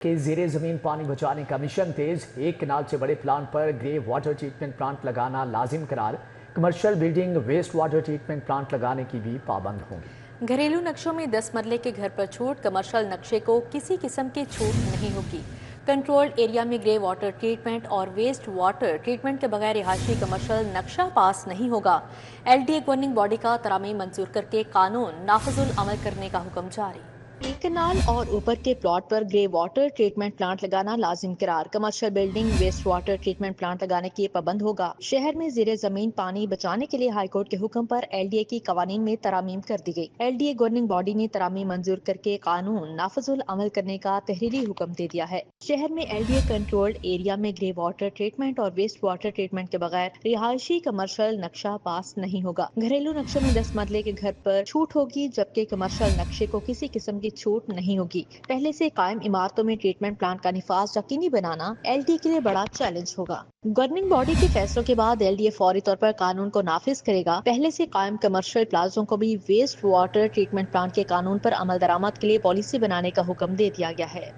के ज़ेरे ज़मीन पानी बचाने का मिशन तेज। एक कनाल से बड़े प्लांट पर ग्रे वाटर ट्रीटमेंट प्लांट लगाना लाजिम करार। Commercial building waste water treatment plant लगाने की भी पाबंद होंगी। घरेलू नक्शों में 10 मरले के घर पर छूट, कमर्शियल नक्शे को किसी किस्म की छूट नहीं होगी। कंट्रोल्ड एरिया में ग्रे वाटर ट्रीटमेंट और वेस्ट वाटर ट्रीटमेंट के बगैर रिहायशी कमर्शियल नक्शा पास नहीं होगा। LDA गवर्निंग बॉडी का तरामीम मंजूर करके कानून नाफिजुल अमल करने का हुक्म जारी। एक कनाल और ऊपर के प्लॉट पर ग्रे वाटर ट्रीटमेंट प्लांट लगाना लाजिम करार। Commercial building waste water treatment plant लगाने की पाबंद होगा। शहर में ज़ेरे जमीन पानी बचाने के लिए हाई कोर्ट के हुक्म पर LDA की कवानीन में तरामीम कर दी गई। LDA गवर्निंग बॉडी ने तरामीम मंजूर करके कानून नाफिजुल अमल करने का तहरीरी हुक्म दे दिया है। शहर में LDA कंट्रोल्ड एरिया में ग्रे वाटर ट्रीटमेंट और वेस्ट वाटर ट्रीटमेंट के बगैर रिहायशी कमर्शियल नक्शा पास नहीं होगा। घरेलू नक्शे में 10 मरले के घर पर छूट होगी, जबकि कमर्शियल नक्शे को किसी किस्म की छूट नहीं होगी। पहले से कायम इमारतों में ट्रीटमेंट प्लांट का निफाज यकीनी बनाना LDA के लिए बड़ा चैलेंज होगा। गवर्निंग बॉडी के फैसलों के बाद LDA फौरी तौर पर कानून को नाफिज करेगा। पहले से कायम कमर्शियल प्लाजों को भी वेस्ट वाटर ट्रीटमेंट प्लांट के कानून पर अमल दरामद के लिए पॉलिसी बनाने का हुक्म दे दिया गया है।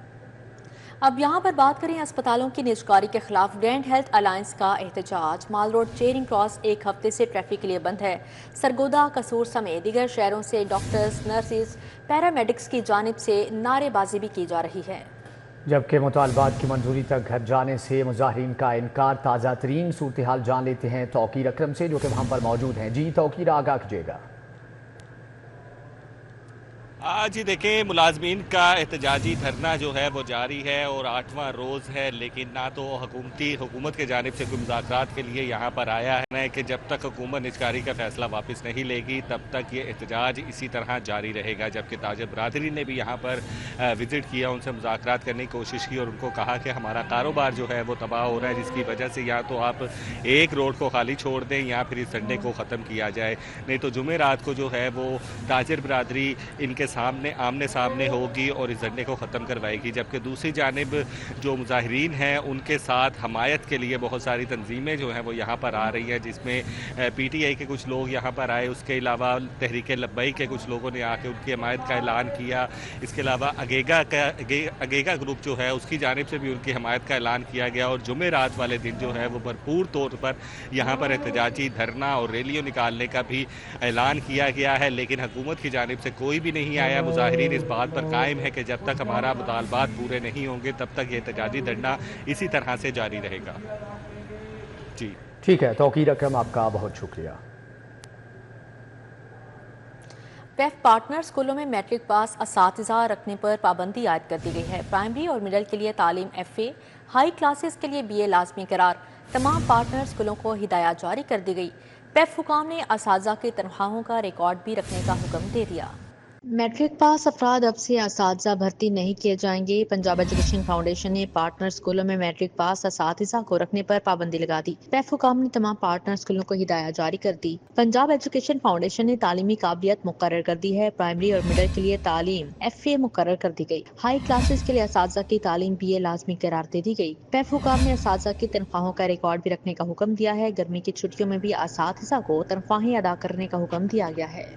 अब यहाँ पर बात करें अस्पतालों की निजकारी के खिलाफ ग्रैंड हेल्थ अलायंस का एहतजाज। माल रोड चेयरिंग क्रॉस एक हफ्ते से ट्रैफिक के लिए बंद है। सरगोदा, कसूर समेत दीगर शहरों से डॉक्टर्स, नर्सिस, पैरामेडिक्स की जानिब से नारेबाजी भी की जा रही है, जबकि मुतालबात की मंजूरी तक घर जाने से मुजाहिरीन का इनकार। ताज़ा तरीन सूरत हाल जान लेते हैं तौकीर अकरम से, जो कि वहाँ पर मौजूद हैं। जी तौकीर, आगाह कीजिएगा। जी देखें, मुलाजमीन का एहतजाजी धरना जो है वो जारी है और 8वां रोज़ है, लेकिन ना तो हुकूमत के जानिब से कोई मुज़ाकरात के लिए यहाँ पर आया है कि जब तक हुकूमत निजकारी का फैसला वापस नहीं लेगी तब तक ये एहतजाज इसी तरह जारी रहेगा। जबकि ताजिर बरादरी ने भी यहाँ पर विज़िट किया, उनसे मुज़ाकरात करने की कोशिश की और उनको कहा कि हमारा कारोबार जो है वो तबाह हो रहा है, जिसकी वजह से या तो आप एक रोड को खाली छोड़ दें या फिर इस संडे को ख़त्म किया जाए, नहीं तो जुमेरात को जो है वो ताजिर बरादरी इनके सामने आमने सामने होगी और इस झंडे को ख़त्म करवाएगी। जबकि दूसरी जानिब जो मुजाहिरीन हैं उनके साथ हमायत के लिए बहुत सारी तंजीमें जो हैं वो यहाँ पर आ रही हैं, जिसमें PTI के कुछ लोग यहाँ पर आए, उसके अलावा तहरीक लब्बैक के कुछ लोगों ने आके उनकी हमायत का ऐलान किया। इसके अलावा अगेगा ग्रुप जो है उसकी जानिब से भी उनकी हमायत का ऐलान किया गया और जुमेरात वाले दिन जो है वो भरपूर तौर पर यहाँ पर एहतजाजी धरना और रैलियों निकालने का भी ऐलान किया गया है। लेकिन हुकूमत की जानिब से कोई भी नहीं आया। मुजाहिरीन इस बात पर कायम है कि जब तक हमारा मुतालबात पूरे नहीं होंगे तब तक ये एहतजाजी धरना इसी तरह से जारी रहेगा। जी ठीक है तौकीर अकरम, आपका बहुत शुक्रिया। पेफ पार्टनर स्कूलों में मैट्रिक पास असातिज़ा रखने पर पाबंदी आयद कर दी गई है। प्राइमरी और मिडिल के लिए तालीम FA, हाई क्लासेस के लिए BA लाजमी करार। तमाम पार्टनर स्कूलों को हिदायत जारी कर दी गई। पेफ हुकाम ने असातिज़ा की तनख्वाहों का रिकॉर्ड भी रखने का हुक्म दे दिया। मैट्रिक पास अफराद अब से असातिज़ा भर्ती नहीं किए जाएंगे। पंजाब एजुकेशन फाउंडेशन ने पार्टनर स्कूलों में मैट्रिक पास असातिज़ा को रखने पर पाबंदी लगा दी। पेफ हुकाम ने तमाम पार्टनर स्कूलों को हिदायत जारी कर दी। पंजाब एजुकेशन फाउंडेशन ने तालीमी काबिलियत मुकर्रर कर दी है। प्राइमरी और मिडिल के लिए तालीम FA मुकर्रर कर दी गई। हाई क्लासेस के लिए असातिज़ा की तालीम BA लाजमी करार दे दी गई। पेफ हुकाम ने असातिज़ा की तनख्वाहों का रिकॉर्ड भी रखने का हुक्म दिया है। गर्मी की छुट्टियों में भी असातिज़ा को तनख्वाहें अदा करने का हुक्म दिया गया है।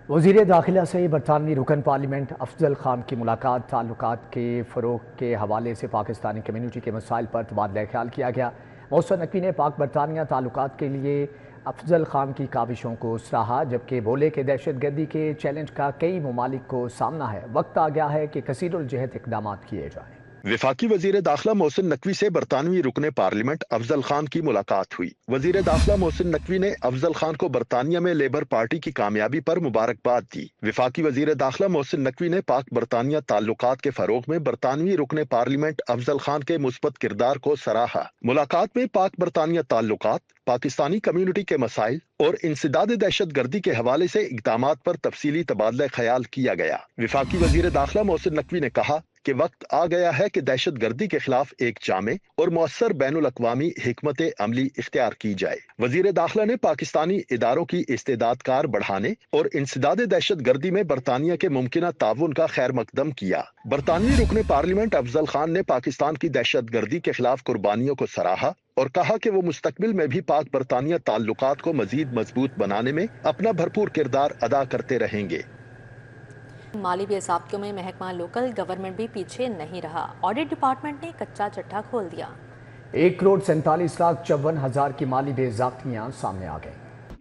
वज़ीर दाखिला से बरतानवी रुकन पार्लियामेंट अफजल खान की मुलाकात। ताल्लुकात के फ़रोग़ के हवाले से पाकिस्तानी कम्यूनिटी के मसाइल पर तबादला ख्याल किया गया। मोहसिन नकवी ने पाक बरतानिया ताल्लुकात के लिए अफजल खान की काविशों को सराहा, जबकि बोले कि दहशत गर्दी के चैलेंज का कई ममालिक को सामना है। वक्त आ गया है कि कसीरुल जहत इक़दाम किए जाएँ। वफाकी वजीर दाखिला मोहसिन नकवी से बरतानवी रुकने पार्लियामेंट अफजल खान की मुलाकात हुई। वजीर दाखिला मोहसिन नकवी ने अफजल खान को बरतानिया में लेबर पार्टी की कामयाबी पर मुबारकबाद दी। वफाकी वजीर दाखिला मोहसिन नकवी ने पाक बरतानिया ताल्लुकात के फरोग में बरतानवी रुकने पार्लियामेंट अफजल खान के मुस्बत किरदार को सराहा। मुलाकात में पाक बरतानिया ताल्लुकात, पाकिस्तानी कम्यूनिटी के मसाइल और इंसदाद दहशत गर्दी के हवाले से इक़दामात पर तफसीली तबादला ख्याल किया गया। वफाकी वजीर दाखिला मोहसिन नकवी ने कहा कि वक्त आ गया है कि दहशत गर्दी के खिलाफ एक जामे और मौसर बैनुल अक़वामी हिकमत अमली इख्तियार की जाए। वजीर दाखिला ने पाकिस्तानी इदारों की इस्तेदाद कार बढ़ाने और इंसदाद दहशत गर्दी में बरतानिया के मुमकिना ताउन का खैर मकदम किया। बरतानवी रुकने पार्लियामेंट अफजल खान ने पाकिस्तान की दहशत गर्दी के खिलाफ कुर्बानियों को सराहा और कहा कि वो मुस्तकबिल में भी पाक बरतानिया ताल्लुकात को मजीद मजबूत बनाने में अपना भरपूर किरदार अदा करते रहेंगे। माली बेज़ाब्तियों में महकमा लोकल गवर्नमेंट भी पीछे नहीं रहा। ऑडिट डिपार्टमेंट ने कच्चा चट्टा खोल दिया। 1,47,54,000 की माली बेज़ाब्तियां सामने आ गई।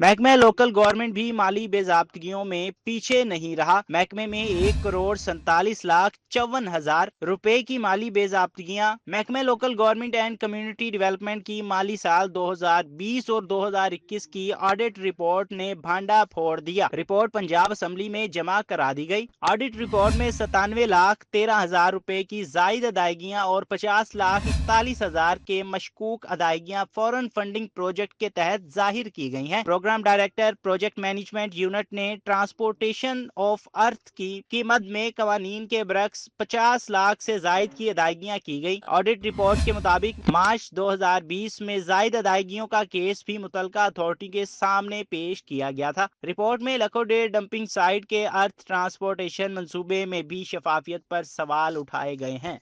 महकमे लोकल गवर्नमेंट भी माली बेज़ाब्तियों में पीछे नहीं रहा। महकमे में 1,47,54,000 रुपए की माली बेज़ाब्तियां महकमे local government and community development की माली साल 2020 और 2021 की ऑडिट रिपोर्ट ने भांडा फोड़ दिया। रिपोर्ट पंजाब असेंबली में जमा करा दी गई। ऑडिट रिपोर्ट में 97,13,000 रुपए की जायद अदायगियां और 50,41,000 के मशकूक अदायगियां फॉरेन फंडिंग प्रोजेक्ट के तहत जाहिर की गई हैं। Program director project management unit ने ट्रांसपोर्टेशन ऑफ अर्थ की कीमत में कवानीन के बरक्स 50 लाख से जायद की अदायगियां की गई। ऑडिट रिपोर्ट के मुताबिक मार्च 2020 में जायद अदायगियों का केस भी मुतलका अथॉरिटी के सामने पेश किया गया था। रिपोर्ट में लखोडे डंपिंग साइट के अर्थ ट्रांसपोर्टेशन मंसूबे में भी शफाफियत पर सवाल उठाए गए हैं।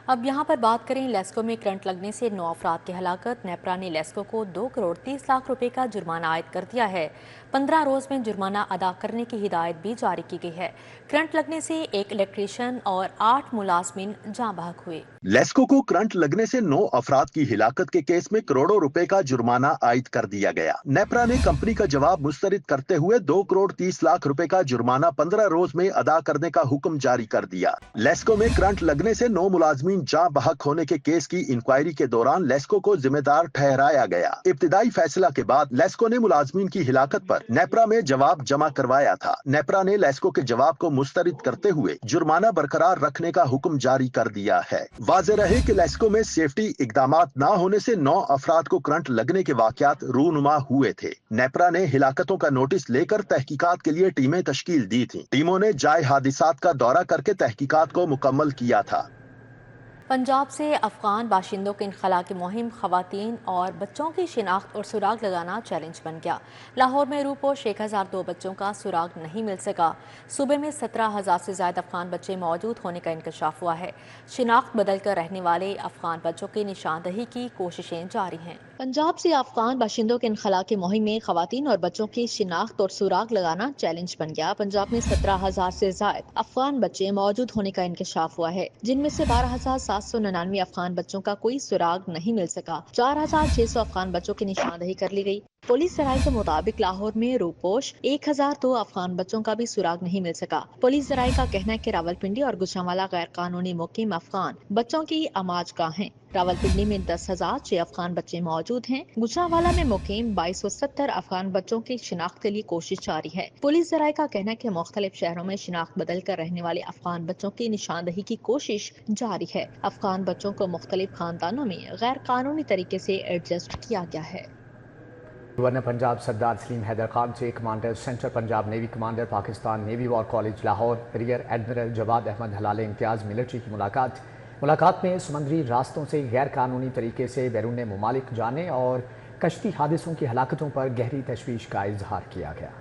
अब यहाँ पर बात करें लेस्को में करंट लगने से 9 अफराद की हलाकत। नेपरा ने लेस्को को 2 करोड़ 30 लाख रुपए का जुर्माना आयद कर दिया है। 15 रोज में जुर्माना अदा करने की हिदायत भी जारी की गई है। करंट लगने से एक इलेक्ट्रीशियन और 8 मुलाजमीन जाँ बहक हुए। लेस्को को करंट लगने से 9 अफराद की हिलाकत के केस में करोड़ों रुपए का जुर्माना आयद कर दिया गया। नेपरा ने कंपनी का जवाब मुस्तरद करते हुए 2 करोड़ 30 लाख रुपए का जुर्माना 15 रोज में अदा करने का हुक्म जारी कर दिया। लेस्को में करंट लगने से 9 मुलाजमीन जाँ बहक होने के केस की इंक्वायरी के दौरान लेस्को को जिम्मेदार ठहराया गया। इब्तिदाई फैसला के बाद लेस्को ने मुलाजमीन की हिलाकत पर नेपरा में जवाब जमा करवाया था। नेपरा ने लेस्को के जवाब को मुस्तरद करते हुए जुर्माना बरकरार रखने का हुक्म जारी कर दिया है। वाज़ेह रहे कि लेस्को में सेफ्टी इकदामात न होने से 9 अफराद को करंट लगने के वाकयात रूनुमा हुए थे। नेपरा ने हिलाकतों का नोटिस लेकर तहकीकात के लिए टीमें तश्कील दी थी। टीमों ने जाए हादिसात का दौरा करके तहकीकात को मुकम्मल किया था। पंजाब से अफगान बाशिंदों के इनखला की मुहिम खवातीन और बच्चों की शिनाख्त और सुराग लगाना चैलेंज बन गया। लाहौर में रूपोश 1002 बच्चों का सुराग नहीं मिल सका। सूबे में 17,000 से ज्यादा अफगान बच्चे मौजूद होने का इंकशाफ हुआ है। शिनाख्त बदल कर रहने वाले अफगान बच्चों की निशानदही की कोशिशें जारी हैं। पंजाब से अफगान बाशिंदों के इनखला की मुहिम में खवातीन और बच्चों की शिनाख्त और सुराग लगाना चैलेंज बन गया। पंजाब में 17,000 से ज्यादा अफगान बच्चे मौजूद होने का इंकशाफ हुआ है, जिनमें से 12,799 अफगान बच्चों का कोई सुराग नहीं मिल सका। 4,600 अफगान बच्चों की निशानदही कर ली गई। पुलिस जराये के मुताबिक लाहौर में रूपोश 1,002 अफगान बच्चों का भी सुराग नहीं मिल सका। पुलिस जराये का कहना है कि रावलपिंडी और गुजरांवाला गैर कानूनी मुकीम अफगान बच्चों की अमाजगाह हैं। रावलपिंडी में 10,006 अफगान बच्चे मौजूद हैं। गुजरांवाला में मुकीम 2270 अफगान बच्चों की शिनाख्त के लिए कोशिश जारी है। पुलिस जराये का कहना है कि मुख्तलिफ शहरों में शिनाख्त बदल कर रहने वाले अफगान बच्चों की निशानदही की कोशिश जारी है। अफगान बच्चों को मुख्तलिफ खानदानों में गैर कानूनी तरीके से एडजस्ट किया गया है। गवर्नर पंजाब सरदार सलीम हैदर खान से commander central Punjab navy commander Pakistan navy war college Lahore rear admiral Jawad Ahmed Halal Imtiaz military की मुलाकात में समुद्री रास्तों से गैर कानूनी तरीके से बैरून मुमालिक जाने और कश्ती हादसों की हलाकतों पर गहरी तशवीश का इजहार किया गया।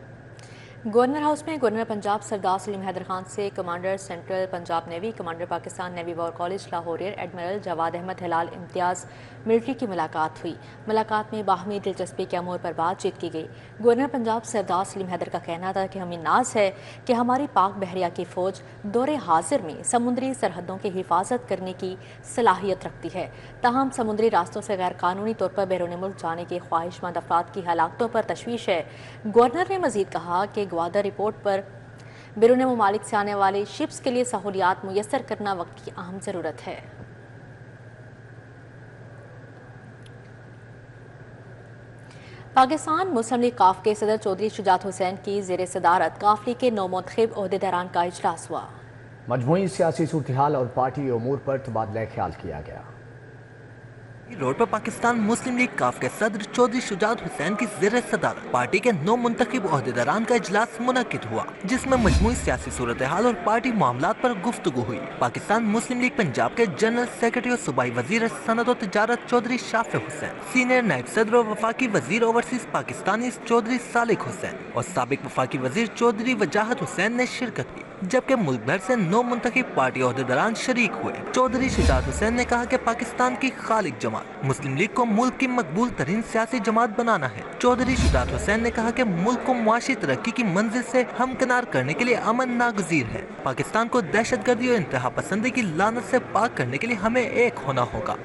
गवर्नर हाउस में गवर्नर पंजाब सरदार सलीम हैदर खान से commander central Punjab navy commander Pakistan navy war college Lahore rear admiral Jawad Ahmed Halal Imtiaz military की मुलाकात हुई। मुलाकात में बाहमी दिलचस्पी के अमूर पर बातचीत की गई। गवर्नर पंजाब सरदार सलीम हैदर का कहना था कि हमें नाज है कि हमारी पाक बहरिया की फ़ौज दौरे हाजिर में समुद्री सरहदों की हिफाजत करने की सलाहियत रखती है। ताहम समुद्री रास्तों से गैर कानूनी तौर पर बैरून मुल्क जाने के ख्वाहिशमंद अफराद की हलाकतों पर तशवीश है। गवर्नर ने मजीद कहा कि ग्वादर रिपोर्ट पर बैरून मुमालिक से आने वाले शिप्स के लिए सहूलियात मुयस्सर करना वक्त की अहम ज़रूरत है। पाकिस्तान मुस्लिम लीग काफ के सदर चौधरी शुजात हुसैन की ज़ेर सदारत काफली के नौमुंतखब ओहदेदारान का इजलास हुआ। मजमूई सियासी सूरत-ए-हाल और पार्टी उमूर पर तबादला ख्याल किया गया। रोड पर पाकिस्तान मुस्लिम लीग काफ के सदर चौधरी शुजात हुसैन की ज़ेर सदारत पार्टी के 9 मुंतखब ओहदेदारान का इजलास मुनक्किद हुआ, जिसमें मजमूई सियासी सूरत हाल और पार्टी मामलात पर गुफ्तगू हुई। पाकिस्तान मुस्लिम लीग पंजाब के जनरल सेक्रेटरी और सूबाई वजीर सनत और तिजारत चौधरी शाफे हुसैन, सीनियर नायब सदर और वफाकी वजीर ओवरसीज पाकिस्तानी चौधरी सालिक हुसैन और साबिक वफाकी वजीर चौधरी वजाहत हुसैन ने शिरकत की। जबकि मुल्क भर से 9 मुंतखब पार्टी अहदेदारान शरीक हुए। चौधरी शुजात हुसैन ने कहा कि पाकिस्तान की खालिक जमात मुस्लिम लीग को मुल्क की मकबूल तरीन सियासी जमात बनाना है। चौधरी शुजात हुसैन ने कहा कि मुल्क को मुआशी तरक्की की मंजिल से हमकिनार करने के लिए अमन नागजीर है। पाकिस्तान को दहशतगर्दी और इंतहा पसंदी की लानत से पाक करने के लिए हमें एक होना होगा।